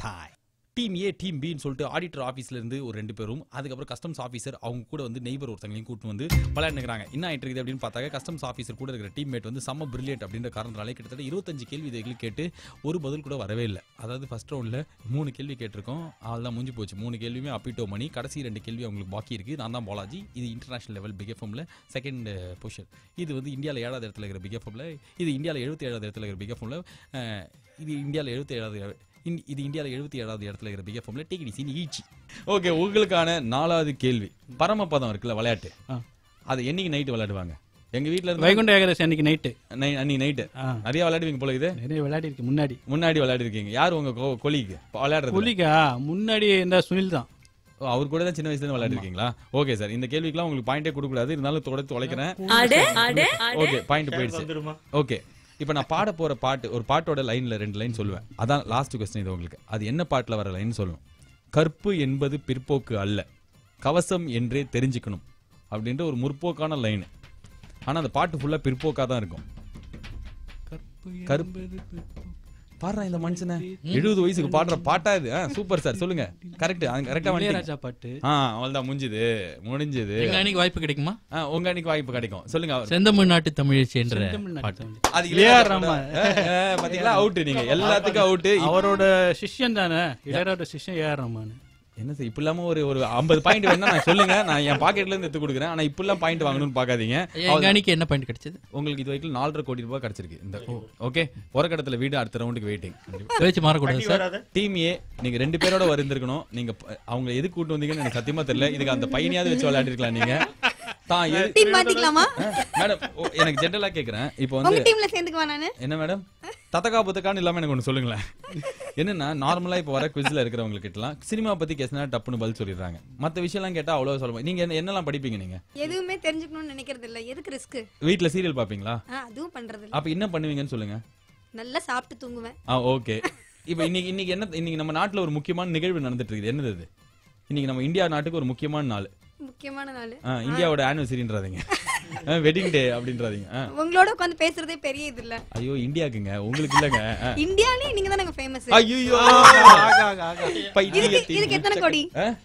Speaker 1: டாய் டீம் ஏ டீம் பின்னு சொல்லிட்டு ஆடிட்டர் ஆஃபீஸ்ல இருந்து ஒரு 2 பேரும், அதுக்கப்புறம் கஸ்டம்ஸ் ஆஃபீஸர் அவங்க கூட வந்து நெய்பர் ஒருத்தங்களையும் கூட்டு வந்து விளையாண்டுக்கிறாங்க. என்ன ஆயிட்டு இருக்குது அப்படின்னு பார்த்தாக்க கஸ்டம்ஸ் ஆஃபீஸர் கூட இருக்கிற டீம்மேட் வந்து செம்ம பிரில்லியன்ட் அப்படின்ற காரணத்தாலே கிட்டத்தட்ட 25 கேள்வி இதைகள் கேட்டு ஒரு பதில் கூட வரவே இல்லை. அதாவது ஃபர்ஸ்ட் ரவுண்டில் 3 கேள்வி கேட்டிருக்கோம். அதெல்லாம் முடிஞ்சு போச்சு. 3 கேள்வியுமே அப்பிட்டோ மணி. கடைசி 2 கேள்வி அவங்களுக்கு பாக்கி இருக்குது. நான் தான் பாலாஜி. இது இன்டர்நேஷனல் லெவல் பிக் எஃப்எம்ல செகண்ட் பொசிஷன். இது வந்து இந்தியாவில் 7வது இடத்துல இருக்கிற பிக் எஃப்எம்ல. இது இந்தியாவில் 77வது இடத்துல இருக்கிற பிக் எஃப்எம்ல. இது இந்தியாவில் 77வது இடத்துல இருக்கிற பிக் எஃப்எம்ல டிகிடிசி நிகழ்ச்சி. ஓகே, உங்களுக்கான 4வது கேள்வி. பரமபதம் இருக்குல்ல விளையாட்டு, அது என்னைக்கு நைட்டு விளையாடுவாங்க? எங்க வீட்ல இருந்து
Speaker 2: வைகுண்ட ஏகாதசி அன்னைக்கு நைட்டு.
Speaker 1: அன்னைக்கு நைட்டு நிறைய விளையாடுவீங்க போல. இது
Speaker 2: நிறைய விளையாடி இருக்கு. முன்னாடி விளையாடி இருக்கீங்க.
Speaker 1: யார் உங்க கொலிக்கு விளையாடுறது?
Speaker 2: கொலிக்கா முன்னாடி இந்த சுனில் தான்.
Speaker 1: அவர் கூட தான் சின்ன வயசுல இருந்து விளையாடி இருக்கீங்களா? ஓகே சார், இந்த கேள்விக்கெல்லாம் உங்களுக்கு பாயிண்டே கொடுக்கூடாது. இருந்தாலும் தொடர்ந்து உழைக்கிறேன். ஓகே, பாயிண்ட் போயிடுச்சு. ஓகே, இப்போ நான் பாட போற பாட்டு, ஒரு பாட்டோட லைன்ல 2 லைன் சொல்லுவேன். அதான் லாஸ்ட் கொஸ்டின் இது உங்களுக்கு. அது என்ன பாட்டுல வர லைன் சொல்லணும். கற்பு என்பது பிற்போக்கு அல்ல, கவசம் என்றே தெரிஞ்சுக்கணும் அப்படின்ற ஒரு முற்போக்கான லைன். ஆனா அந்த பாட்டு ஃபுல்லா பிற்போக்கா தான் இருக்கும். கற்பு பாடுறா இந்த மனுஷனை 70 வயசுக்கு பாடுற பாட்டா இது? சூப்பர் சார், சொல்லுங்க. கரெக்டா
Speaker 2: இளையராஜா பாட்டு.
Speaker 1: அவ்வளவுதான், முடிஞ்சது.
Speaker 5: எங்க அன்னைக்கு வாய்ப்பு கிடைக்குமா?
Speaker 1: உங்க அன்னைக்கு வாய்ப்பு கிடைக்கும். சொல்லுங்க.
Speaker 5: செந்தமிழ்நாட்டு தமிழச்சி என்ற பாட்டு.
Speaker 1: அது இளையராஜா. பாத்தீங்களா, அவுட். நீங்க எல்லாத்துக்கும் அவுட்.
Speaker 2: அவரோட சிஷ்யன் தானே இளையராஜா சிஷ்யன் ஏஆர் ரஹ்மான்.
Speaker 1: என்ன சார் இப்ப இல்லாம ஒரு 50 பாயிண்ட் வேணா நான் சொல்லுங்க, நான் என் பாக்கெட்ல இருந்து எடுத்து கொடுக்குறேன். ஆனா இப்ப எல்லாம் பாயிண்ட் வாங்கணும்னு பாக்காதீங்க.
Speaker 5: எங்க அன்னைக்கு என்ன பாயிண்ட் கிடைச்சது?
Speaker 1: உங்களுக்கு இது வரைக்கும் 4.5 கோடி ரூபாய் கிடைச்சிருக்கு. இந்த ஓகே, பொறக்கடத்துல வீடு, அடுத்த ரவுண்டுக்கு வெயிட்டிங்.
Speaker 5: பேச்சு மாறக்கூடாது சார்.
Speaker 1: டீம் ஏ நீங்க 2 பேரோட வந்திருக்கணும். நீங்க அவங்க எதுக்கு கூட்டு வந்தீங்கன்னு எனக்கு சத்தியமா தெரியல. இதுக்கு அந்த பையனையாவது வச்சு விளையாடி இருக்கலாம் நீங்க. மேடம் எனக்கு ஜெனரலா கேக்குறேன். இப்போ வந்து என்ன மேடம் தத்தகா புத்தகான்னு இல்லாம எனக்கு ஒண்ணு சொல்லுங்களேன். என்னன்னா நார்மலா இப்ப வர குவிஸ்ல இருக்கிறவங்க கிட்டலாம் சினிமா பத்தி கேஸ்னா டப்புன்னு பதில் சொல்லிடுறாங்க. மத்த விஷயம் எல்லாம் கேட்டா அவ்வளவு சொல்ல. நீங்க என்னெல்லாம் படிப்பீங்க? நீங்க
Speaker 3: எதுவுமே தெரிஞ்சுக்கணும்னு நினைக்கிறது இல்ல. எதுக்கு ரிஸ்க்?
Speaker 1: வீட்ல சீரியல் பாப்பீங்களா?
Speaker 3: அதுவும் பண்றது இல்ல.
Speaker 1: அப்ப என்ன பண்ணுவீங்கன்னு சொல்லுங்க.
Speaker 3: நல்லா சாப்பிட்டு தூங்குவேன்.
Speaker 1: ஓகே. இப்போ இன்னைக்கு நம்ம நாட்டுல ஒரு முக்கியமான நிகழ்வு நடந்துட்டு இருக்குது. என்னது அது? இன்னைக்கு நம்ம இந்தியா நாட்டுக்கு ஒரு முக்கியமான நாள்.
Speaker 3: முக்கியமான நாள்.
Speaker 1: இந்தியாவோட ஆனிவர்சரின்றாதீங்க, வெட்டிங் டே அப்படின்றாதீங்க.
Speaker 3: உங்களோட உட்கார்ந்து பேசுறதே பெரிய இது இல்ல.
Speaker 1: ஐயோ இந்தியாக்குங்க, உங்களுக்கு இல்லங்க.
Speaker 3: இந்தியாலே நீங்க தான் ஃபேமஸ்.
Speaker 1: ஐயோ
Speaker 3: இதுக்கு எத்தனை கோடி?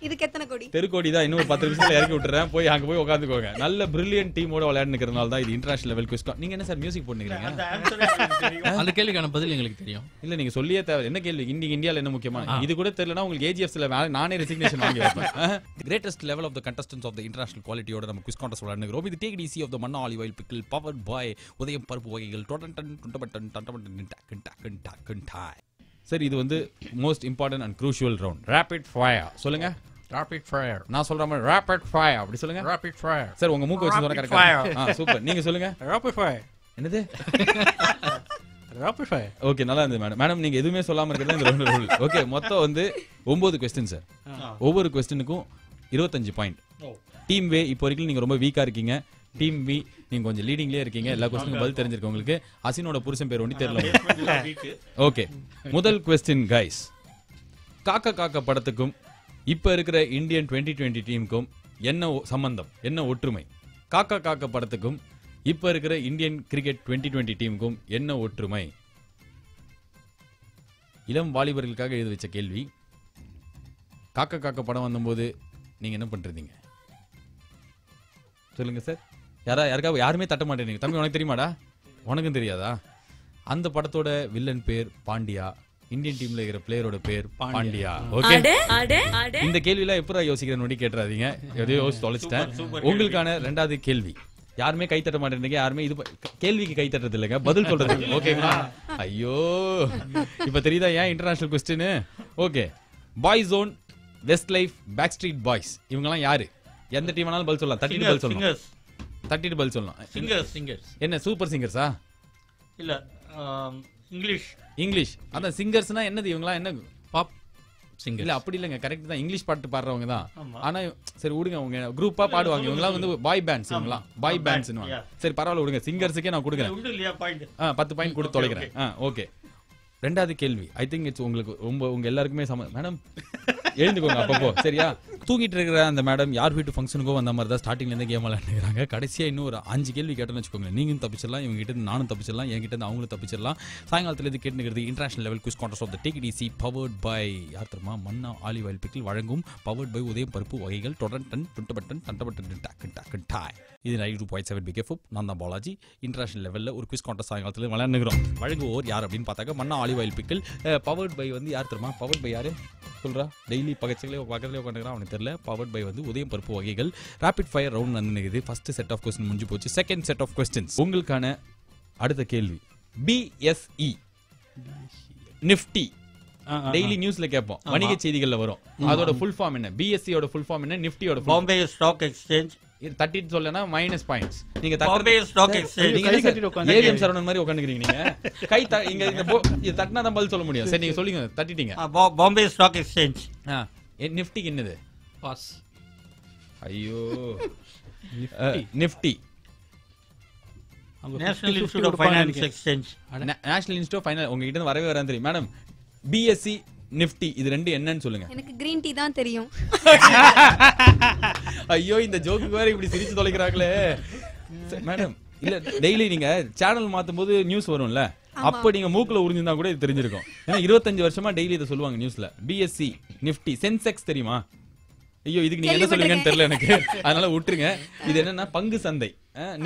Speaker 3: இதுக்கு எத்தனை கோடி?
Speaker 1: தெருக்கோடி தான். இன்னும் 10 நிமிஷத்துல இறக்கி விட்டுறேன், போய் அங்க போய் உட்காந்துக்கோங்க. நல்ல பிரில்லியன்ட் டீமோட விளையாடுறதுனால தான் இது இன்டர்நேஷனல் லெவல் குவிஸ். நீங்க என்ன சார் மியூசிக் போடுறீங்க?
Speaker 5: அந்த கேள்விக்கான பதில் எங்களுக்கு தெரியும்.
Speaker 1: இல்ல நீங்க சொல்லியே தேவை. என்ன கேள்வி? இன்னைக்கு இந்தியால என்ன முக்கியமான இது கூட தெரியலனா உங்களுக்கு ஏஜிஎஃப்ஸ்ல நானே ரெசிக்னேஷன் வாங்கி வைப்பேன். Greatest level of the contestants of the international குவாலிட்டியோட நம்ம குவிஸ் கான்டெஸ்ட் விளையாடுறோம். இது take it easy of the Manna olive oil pickle powered by Udhayam பருப்பு வகைகள் டொடன்டன் டுண்டபட்டன் டண்டபட்டன் டக்கன் டக்கன் டக்கன் டாய். சார் இது வந்து most important and crucial round. Rapid fire. சொல்லுங்க.
Speaker 5: Rapid fire.
Speaker 1: நான் சொல்ற மாதிரி ரேபிட் ஃபயர் அப்படி சொல்லுங்க.
Speaker 5: Rapid fire.
Speaker 1: சார் உங்க மூக்கு வச்சு சொன்னா கரெக்ட்டா? சூப்பர். நீங்க சொல்லுங்க.
Speaker 2: Rapid fire.
Speaker 1: என்னது?
Speaker 2: Rapid fire.
Speaker 1: ஓகே நல்லா இருந்தது மேடம். மேடம் நீங்க எதுவுமே சொல்லாம இருக்கிறது இந்த ரவுண்ட் ரூல். ஓகே மொத்தம் வந்து 9 क्वेश्चन சார். ஒவ்வொரு क्वेश्चनக்கும் 25 பாயிண்ட். டீம் வே இப்போ வரைக்கும் நீங்க ரொம்ப வீக்கா இருக்கீங்க. டீம் வி நீங்க கொஞ்சம் லீடிங்லயே இருக்கீங்க. எல்லா क्वेश्चनக்கும் பதில் தெரிஞ்சிருக்கு உங்களுக்கு. அசினோட புருஷன் பேர் ஒண்ணி தெரியல. ஓகே முதல் क्वेश्चन गाइस. காக்கா காக்கா படத்துக்கும் இப்ப இருக்கிற இந்தியன் 2020 டீமுக்கும் என்ன சம்பந்தம், என்ன ஒற்றுமை? காக்கா காக்கா படத்துக்கும் இப்ப இருக்கிற இந்தியன் கிரிக்கெட் 2020 டீமுக்கும் என்ன ஒற்றுமை? இளம் வாலிபர்களுக்காக எழுதி வச்ச கேள்வி. காக்கா காக்கா படம் வந்தபோது நீங்க என்ன பண்றீங்க? சொல்லுங்க சார். யாருக்காவது யாருமே தட்ட மாட்டேங்க. தம்பி உனக்கு தெரியுமாடா? உனக்கும் தெரியாதா? அந்த படத்தோட வில்லன் பேர் பாண்டியா. இந்தியன் டீம்ல இருக்கிற பிளேயரோட பேர் பாண்டியா. ஓகே இந்த கேள்விலாம் எப்பறம் யோசிக்கிறேன்னு கேட்டுறாதீங்க. எதையோ யோசிச்சு தொலைச்சிட்டேன். உங்களுக்கான 2வது கேள்வி. யாருமே கை தட்ட மாட்டேங்க. யாருமே இது கேள்விக்கு கை தட்டுறது இல்லைங்க, பதில் சொல்றது. ஓகேங்களா? ஐயோ இப்ப தெரியுதா ஏன் international question? Okay Boyzone, Westlife, Backstreet Boys இவங்கலாம் யாரு? எந்த டீம் வேணாலும் பதில் சொல்லலாம். தட்டிட்டு பதில் சொல்லலாம். தட்டிட்டு பதில் சொல்லலாம்.
Speaker 4: சிங்கர்ஸ்.
Speaker 1: என்ன சூப்பர் சிங்கர்ஸா?
Speaker 4: இல்ல
Speaker 1: இங்கிலீஷ். அதான் சிங்கர்ஸ்னா என்னது? இவங்கலாம் என்ன
Speaker 5: பாப் சிங்கர்?
Speaker 1: இல்ல அப்படி இல்லங்க, கரெக்ட் தான். இங்கிலீஷ் பாட்டு பாடுறவங்க தான். ஆனா சரி விடுங்க, அவங்க குரூப்பா பாடுவாங்க. இவங்கலாம் வந்து பாய் பேண்ட்ஸ். இவங்கலாம் பாய் பேண்ட்ஸ்னுவாங்க. சரி பரவாயில்ல விடுங்க. சிங்கர்ஸுக்கே நான் கொடுக்குறேன் 10 பாயிண்ட் கொடுத்து தொலைக்கிறேன். ஓகே 2வது கேள்வி. ஐ திங்க் இட்ஸ் உங்களுக்கு உங்க எல்லாருக்குமே மேடம் எழுந்துக்கோங்க அப்பப்போ சரியா? தூங்கிட்டு இருக்கிற அந்த மேடம் யார் வீட்டு ஃபங்க்ஷனுக்கோ அந்த மாதிரி தான் ஸ்டார்டிங்ல இருந்து கேம் விளையாடுறாங்க. கடைசியா இன்னும் ஒரு 5 கேள்வி கேட்டோன்னு வச்சுக்கோங்க. நீங்களும் தப்பிச்சிடலாம், இவங்க கிட்ட நானும் தப்பிச்சிடலாம், என்கிட்ட இருந்து அவங்களும் தப்பிச்சிடலாம். சாயங்காலத்துல இருந்து கேட்டுக்கிறது international level quiz contest of the take it easy powered by யார் தெரியுமா? மன்னா ஆலிவ் ஆயில் பிக்கிள் வழங்கும் பவர்ட் பை உதயம் பருப்பு வகைகள் டொடன்டன் டுண்டபட்டன் டண்டபட்டன் டக்கன் டக்கன் டாய். இது 92.7 பிகேஃப். நான் தான் பாலாஜி. இன்டர்நேஷனல் லெவலில் ஒரு குவிஸ் கான்டெஸ்ட் சாயங்காலத்தில் விளையாடுகிறோம். வழங்குவோர் யார் அப்படின்னு பார்த்தாக்க Manna olive oil pickle. Powered by வந்து யார் தெரியுமா? பவர்ட் பை யாரு சொல்றா? டெய்லி பக்கத்துலேயே உட்காந்துக்கிறான், அவனுக்கு தெரியல. பவர்ட் பை வந்து உதயம் பருப்பு வகைகள். ராபிட் ஃபயர் ரவுண்ட் நடந்துக்குது. ஃபர்ஸ்ட் செட் ஆஃப் क्वेश्चन முடிஞ்சு போச்சு. செகண்ட் செட் ஆஃப் क्वेश्चंस உங்களுக்கான அடுத்த கேள்வி. பிஎஸ்இ நிஃப்டி டெய்லி நியூஸ்ல கேட்போம், வணிக செய்திகள்ல வரும். அதோட ஃபுல் ஃபார்ம் என்ன? பிஎஸ்சி ஓட ஃபுல் ஃபார்ம் என்ன? நிஃப்டியோட
Speaker 4: பாம்பே ஸ்டாக் எக்ஸ்சேஞ்ச்.
Speaker 1: தட்டிட்டு சொல்லனா மைனஸ் பாயிண்ட்ஸ். நீங்க
Speaker 4: பாம்பே ஸ்டாக் எக்ஸ்சேஞ்ச்.
Speaker 1: நீங்க ஏவிஎம் சரவணன் மாதிரி உட்கார்ந்துக்கிறீங்க. நீங்க கை இங்க இது தட்டினா தான் பதில் சொல்ல முடியும். சரி நீங்க சொல்லுங்க. தட்டிட்டீங்க.
Speaker 4: Bombay stock exchange.
Speaker 1: நிஃப்டி என்னது?
Speaker 5: பாஸ்.
Speaker 1: ஐயோ Nifty
Speaker 4: national institute of finance exchange.
Speaker 1: National institute of finance உங்ககிட்ட இருந்து வரவே வரான்னு தெரியும் மேடம். பிஎஸ்சி நிஃப்டி இது ரெண்டு என்னன்னு சொல்லுங்க.
Speaker 3: எனக்கு கிரீன் டீ தான் தெரியும்.
Speaker 1: ஐயோ இந்த ஜோக்கு வேற இப்படி சிரிச்சு தொலைக்கிறாங்களே மேடம். இல்ல டெய்லி நீங்க சேனல் மாத்தும் போது நியூஸ் வரும்ல, அப்ப நீங்க மூக்குல உறிஞ்சிருந்தா கூட இது தெரிஞ்சிருக்கும். ஏன்னா 25 வருஷமா டெய்லி இதை சொல்லுவாங்க நியூஸ்ல. பிஎஸ்சி நிஃப்டி சென்செக்ஸ் தெரியுமா? ஐயோ இதுக்கு நீங்க என்ன சொல்லுவீங்கன்னு தெரியல எனக்கு, அதனால விட்டுருங்க. இது என்னன்னா பங்கு சந்தை.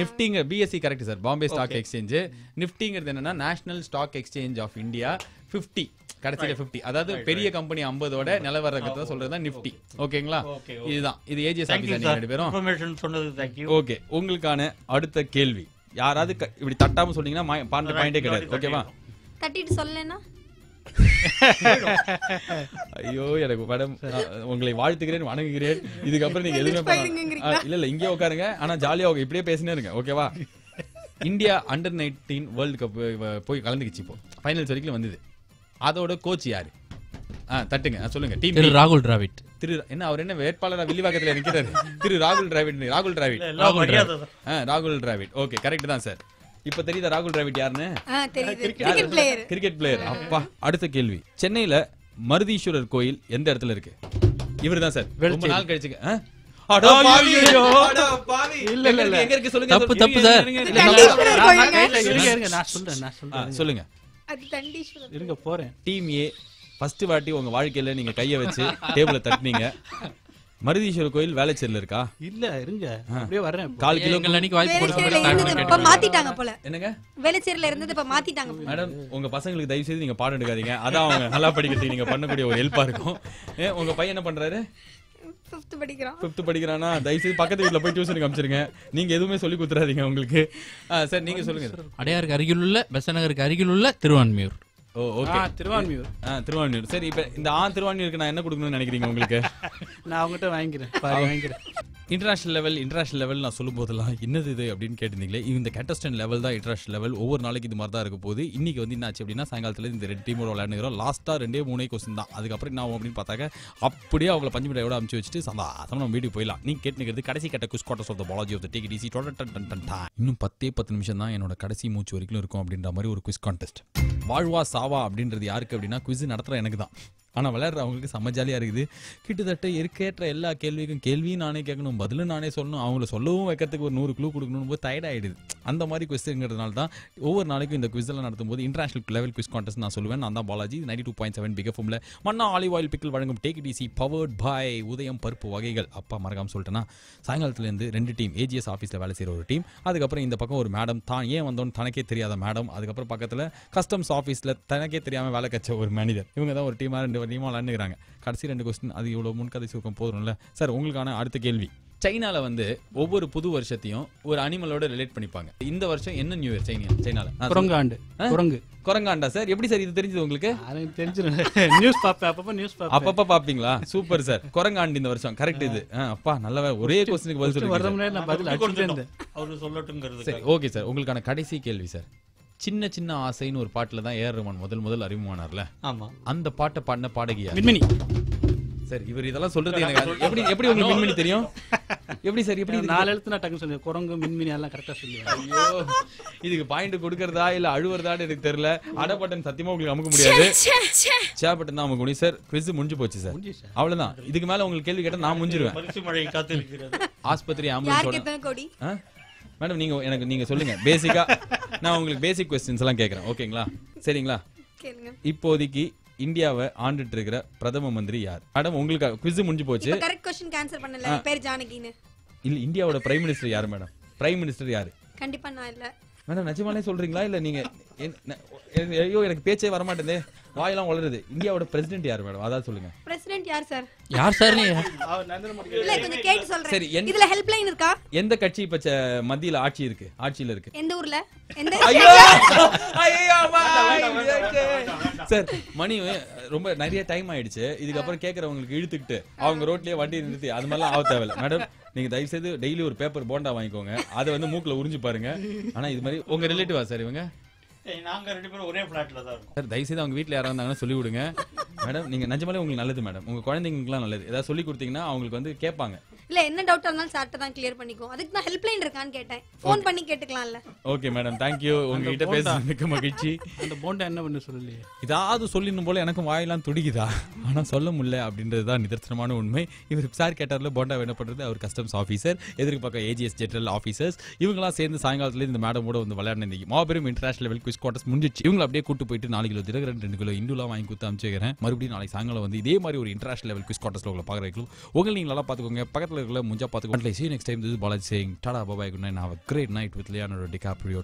Speaker 1: நிஃப்டிங்க BSC correct sir, Bombay stock exchange. நிஃப்டிங்கிறது என்னன்னா national stock exchange of India. 50 கடைசியில 50, அதாவது பெரிய கம்பெனி 50ஓட நிலவரத்தை சொல்றது நிஃப்டி. ஓகேங்களா? இதுதான் இது ஏஜிஎஸ் ஆபீசர் நீங்க ரெண்டு பேரும்
Speaker 4: இன்ஃபர்மேஷன் சொன்னது. Thank you.
Speaker 1: ஓகே உங்களுக்கான அடுத்த கேள்வி. யாராவது இப்படி தட்டாம சொன்னீங்கன்னா பாயிண்டே கிடையாது. ஓகேவா?
Speaker 3: தட்டிட்டு சொல்லலனா
Speaker 1: ஐயோ எனக்கு மேடம் உங்களை வாழ்த்துகிறேன், வணங்குகிறேன். இதுக்கப்புறம் நீங்க எதுவுமே இல்ல இங்கே உட்காருங்க, ஆனா ஜாலியா இப்படியே பேசினே இருங்க. ஓகேவா? இந்தியா அண்டர் 19 வேர்ல்டு கப் போய் கலந்துக்கிச்சு. இப்போ ஃபைனல்ஸ் வரைக்கும் வந்தது. அதோட கோச் யாரு? தட்டுங்க சொல்லுங்க. டீம்
Speaker 5: திரு ராகுல் டிராவிட்.
Speaker 1: திரு என்ன அவர் என்ன வேட்பாளரா வில்லிவாக்கத்துல நிக்கிறாரு? திரு ராகுல் டிராவிட். ராகுல் டிராவிட். ராகுல் டிராவிட். ஓகே கரெக்ட் தான் சார். இப்ப தெரியுதா ராகுல் டிராவிட் யாருன்னு?
Speaker 3: தெரியுது. Cricket player.
Speaker 1: Cricket player. அப்பா. அடுத்த கேள்வி, சென்னையில மருதீஸ்வரர் கோயில் எந்த இடத்துல இருக்கு? இவர்தான் சார். ரொம்ப நாள் கழிச்சு. அட பாவி, அட பாவி.
Speaker 2: இல்ல இல்ல இல்ல,
Speaker 1: எங்க இருக்கு சொல்லுங்க.
Speaker 5: தப்பு சார்.
Speaker 3: தண்டீஸ்வரர் கோயிலுங்க.
Speaker 2: இருங்க நான் சொல்றேன்.
Speaker 1: சொல்லுங்க.
Speaker 3: அது தண்டீஸ்வரர்.
Speaker 2: இருங்க போறேன்.
Speaker 1: டீம் ஏ ஃபர்ஸ்ட் வாட்டி உங்க வாழ்க்கையில நீங்க கைய வச்சு டேபிள தட்டினீங்க. மருதீஸ்வரர் கோயில் வேளச்சேரியில இருக்கா?
Speaker 2: இல்ல இருங்க, அப்படியே வர்றேன்.
Speaker 1: 1/4 கிலோ
Speaker 5: அன்னைக்கு வாய்ப்பு
Speaker 3: வேளச்சேரியில இருந்தது இப்ப மாத்திட்டாங்க போல.
Speaker 1: என்னங்க?
Speaker 3: வேளச்சேரியில இருந்தது இப்ப மாத்திட்டாங்க போல.
Speaker 1: மேடம், உங்க பசங்களுக்கு தயவு செய்து நீங்க பாடம் எடுக்காதீங்க. அதான் அவங்க நல்லா படிக்கிறதுக்கு நீங்க பண்ணக்கூடிய ஒரு ஹெல்ப்பா இருக்கும். உங்க பையன் என்ன பண்றாரு?
Speaker 3: 5th படிக்கிறான்.
Speaker 1: 5th படிக்கிறானா? தயவு செய்து பக்கத்து வீட்ல போய் டியூஷனுக்கு அனுப்பிச்சிருங்க. நீங்க எதுவுமே சொல்லி கொடுத்துறாதீங்க உங்களுக்கு. சார் நீங்க சொல்லுங்க.
Speaker 5: அடையாருக்கு அருகிலுள்ள பெசநகருக்கு அருகிலுள்ள திருவான்மியூர்.
Speaker 1: ஓ ஓகே.
Speaker 2: திருவான்மியூர்.
Speaker 1: திருவான்மியூர். சரி, இப்ப இந்த திருவான்மியூருக்கு நான் என்ன கொடுக்கணும்னு நினைக்கிறீங்க உங்களுக்கு?
Speaker 2: நான் அவங்ககிட்ட வாங்கிக்கிறேன்.
Speaker 1: இன்டர்நேஷனல் லெவல் நான் சொல்லும் போதெல்லாம் என்னது இது அப்படின்னு கேட்டிருந்தீங்களே, இந்த கண்டஸ்டன்ட் லெவல் தான் இன்டர்நேஷனல் லெவல். ஒவ்வொரு நாளைக்கு இது மாதிரி தான் இருக்க போகுது. இன்னைக்கு வந்து என்ன ஆச்சு அப்படின்னா, சாயங்காலத்தில் இந்த 2 டீமோட விளையாடுகிறோம். லாஸ்ட்டாக 2-3 கொஸ்டின் தான். அதுக்கப்புறம் என்ன ஆகும் அப்படின்னு பார்த்தாக்க, அப்படியே அவங்கள பஞ்சு மிட்டாயோட அமுச்சு வச்சுட்டு சந்தாசம் நம்ம வீட்டுக்கு போயிடலாம். நீங்க கேட்டுக்கிறது கடைசி கட்ட quiz quarters of the Balaji of the take it easy. இன்னும் 10 நிமிஷம் தான் என்னோட கடைசி மூச்சு வரைக்கும் இருக்கும் அப்படின்ற மாதிரி ஒரு குவிஸ் கான்டெஸ்ட். வாழ்வா சாவா அப்படின்றது யாருக்கு அப்படின்னா, குவிஸ் நடத்துகிற எனக்கு தான். ஆனால் விளையாடுறவங்களுக்கு செம்ம ஜாலியாக இருக்குது. கிட்டத்தட்ட இருக்கேற்ற எல்லா கேள்விக்கும் கேள்வியும் நானே கேட்கணும், பதிலும் நானே சொல்லணும், அவங்கள சொல்லவும் வைக்கிறதுக்கு ஒரு 100 க்ளூ கொடுக்கணும் போது டயர்ட் ஆகிடுது. அந்த மாதிரி குவிஸ்ங்கிறதுனால தான் ஒவ்வொரு நாளைக்கும் இந்த குவிஸ்லாம் நடத்தும் போது இன்டர்நேஷனல் லெவல் குவிஸ் கான்டெஸ்ட் நான் சொல்லுவேன். நான் தான் பாலாஜி. 92.7 பிக் எஃப்எம்ல மன்னா ஆலிவ் ஆயில் பிக்கல் வழங்கும் take it easy powered by Udhayam பருப்பு வகைகள். அப்பா மறக்காம சொல்லிட்டேன்னா, சாயங்காலத்துலேருந்து 2 டீம், ஏஜிஎஸ் ஆஃபீஸில் வேலை செய்கிற ஒரு டீம், அதுக்கப்புறம் இந்த பக்கம் ஒரு மேடம், தான் ஏன் வந்தோன்னு தனக்கே தெரியாத மேடம், அதுக்கப்புறம் பக்கத்தில் கஸ்டம்ஸ் ஆஃபீஸில் தனக்கே தெரியாமல் வேலை கச்ச ஒரு மேனேஜர். இவங்க தான் ஒரு டீமாக 2 டீமாக விளாண்டுக்கிறாங்க. கடைசி 2 கொஸ்டின், அது இவ்வளோ முன்கதை சுருக்கம் போதும்ல சார். உங்களுக்கான அடுத்த கேள்வி, சைனால வந்து ஒவ்வொரு புது வருஷத்தையும் ஒரு அனிமலோட ரிலேட் பண்ணிப்பாங்க. இந்த வருஷம் என்ன நியூ இயர் சைனால? குரங்காண்டா சார்? எப்படி சார் இது தெரிஞ்சது உங்களுக்கு?
Speaker 2: நியூஸ் பாப்பேன்,
Speaker 1: அப்பப்ப பாப்பீங்களா? Super sir. குரங்காண்டு இந்த வருஷம் கரெக்ட். இது அப்பா நல்ல ஒரே கொஸ்டினுக்கு பதில் சொல்லுங்க.
Speaker 4: அவரு சொல்லட்டும்ங்கிறது.
Speaker 1: சரி ஓகே சார். உங்களுக்கான கடைசி கேள்வி சார். சின்ன சின்ன ஆசைன்னு ஒரு பாட்டுல தான் ஏஆர் ரஹ்மான் முதல் அறிமுகமானார்ல.
Speaker 4: ஆமா.
Speaker 1: அந்த பாட்டை பாடின பாடகியா?
Speaker 2: மின்மினி.
Speaker 1: சார் இவர் இதெல்லாம் சொல்றது எனக்கு எப்படி உங்களுக்கு மின்மினி தெரியும்? எப்படி சார்? எப்படி
Speaker 2: 4 எழுத்து நான் டக்குன்னு சொல்லுவேன். குரங்கு மின்மினி எல்லாம் கரெக்டா சொல்லுவேன்.
Speaker 1: ஐயோ, இதுக்கு பாயிண்ட் கொடுக்கறதா இல்ல அழுவுறதான்னு எனக்கு தெரியல. அடப்பட்டன் சத்தியமா உங்களுக்கு அமுக்க முடியாது. சேப்பட்டன் தான் அமுக்க முடியும் சார். குவிஸ் முடிஞ்சு போச்சு சார். அவ்வளவுதான். இதுக்கு மேல உங்களுக்கு கேள்வி கேட்டா நான் முடிஞ்சிருவேன்.
Speaker 4: மழை காத்திருக்கிறது.
Speaker 1: ஆஸ்பத்திரி ஆம்புலன்ஸ். மேடம் நீங்க சொல்லுங்க. பேசிக்கா நான் உங்களுக்கு பேசிக் क्वेश्चंस எல்லாம் கேக்குறேன். ஓகேங்களா? சரிங்களா? இப்போதைக்கு இந்தியாவை ஆண்டுட்டு இருக்கிற பிரதம மந்திரி யார்? மேடம் உங்களுக்கு குவிஸ் முடிஞ்சு போச்சு.
Speaker 3: இப்ப கரெக்ட் क्वेश्चन கேன்சல் பண்ணல. பேர் ஜானகின்னு.
Speaker 1: இல்ல, இந்தியாவோட பிரைம் மினிஸ்டர் யார் மேடம்? பிரைம் மினிஸ்டர் யாரு?
Speaker 3: கண்டிப்பா நான் இல்ல.
Speaker 1: மேடம் நிஜமாலே சொல்றீங்களா இல்ல நீங்க? ஐயோ எனக்கு பேச்சே வர மாட்டேங்குது, வாயெல்லாம் வளருது. இந்தியாவோட பிரசிடென்ட் யார் மேடம்? அதான் சொல்லுங்க.
Speaker 3: பிரசிடென்ட் யார் சார்?
Speaker 5: யார் சார் நீ?
Speaker 3: இல்ல கொஞ்சம் கேட்டு சொல்றேன்.
Speaker 1: சரி,
Speaker 3: இதுல ஹெல்ப்லைன் இருக்கா?
Speaker 1: எந்த கட்சி இப்ப மத்தியில ஆட்சியில இருக்கு?
Speaker 3: எந்த ஊர்ல? எந்த?
Speaker 1: ஐயோ சார், மணி ரொம்ப நிறைய டைம் ஆயிடுச்சு. இதுக்கப்புறம் கேக்குறவங்களுக்கு இழுத்துக்கிட்டு அவங்க ரோட்லயே வண்டி நிறுத்தி அது மாதிரிலாம் ஆக தேவையில்ல மேடம். நீங்க தயவு செய்து டெய்லி ஒரு பேப்பர் போண்டா வாங்கிக்கோங்க. அதை வந்து மூக்குல உறிஞ்சு பாருங்க. ஆனா இது மாதிரி உங்க ரிலேட்டிவா சார் இவங்க?
Speaker 4: நாங்க 2 பேரும் ஒரே ஃபிளாட்ல தான் இருக்கோம்
Speaker 1: சார். தயவு செய்து அவங்க வீட்ல யாராவது இருந்தாங்கன்னா சொல்லி விடுங்க மேடம். நீங்க நிஜமாலே உங்களுக்கு நல்லது மேடம். உங்க குழந்தைங்களுக்குலாம் நல்லது. ஏதாவது சொல்லி கொடுத்தீங்கன்னா அவங்களுக்கு வந்து கேட்பாங்க.
Speaker 3: இல்ல என்ன டவுட் இருந்தாலும் சார்ட்ட தான் கிளியர் பண்ணிக்கோ. அதுக்கு நான் ஹெல்ப்லைன் இருக்கான்னு கேட்டேன். ஃபோன் பண்ணி கேட்டுக்கலாம்ல.
Speaker 1: Okay madam, thank you. உங்ககிட்ட பேசுனதுக்கு மகிழ்ச்சி.
Speaker 2: அந்த போண்டா என்ன பண்ண சொல்லலையே.
Speaker 1: இதாவது சொல்லிடணும் போல எனக்கும் வாயெல்லாம் துடிக்குதா, ஆனா சொல்ல முடியல அப்படின்றது தான் நிதர்சனமான உண்மை. இவர் சார் கேட்டார்ல போண்டா வேணும் பண்றது அவர் கஸ்டம்ஸ் ஆஃபீஸர், எதிர்க்கு பக்கம் ஏஜிஎஸ் ஜெனரல் ஆஃபீஸர்ஸ். இவங்களாம் சேர்ந்து சாயங்காலத்துல இந்த மேடம் கூட வந்து விளையாடினது மாபெரும் இன்டர்நேஷனல் லெவல் குவிஸ் குவார்ட்டர்ஸ் முடிஞ்சிச்சு. இவங்க அப்படியே கூட்டு போயிட்டு 4 கிலோ திரகரன் 2 கிலோ இண்டுலாம் வாங்கி கொடுத்து அனுப்பிச்சுக்கிறேன். மறுபடியும் நாளைக்கு சாயங்காலம் வந்து இதே மாதிரி ஒரு இன்டர்நேஷனல் லெவல் குவிஸ் குவார்ட்டர்ஸ்ல உங்களை பார்க்குற வைக்கலும். உங்களை நீங்க நல்லா பார்த்துக்கோங்க. பக்கத்தில் இருக்கிற முஞ்சா பார்த்துக்கோங்க. See you next time. This is Balaji saying tada bye bye, good night, have a great night with Leonardo DiCaprio.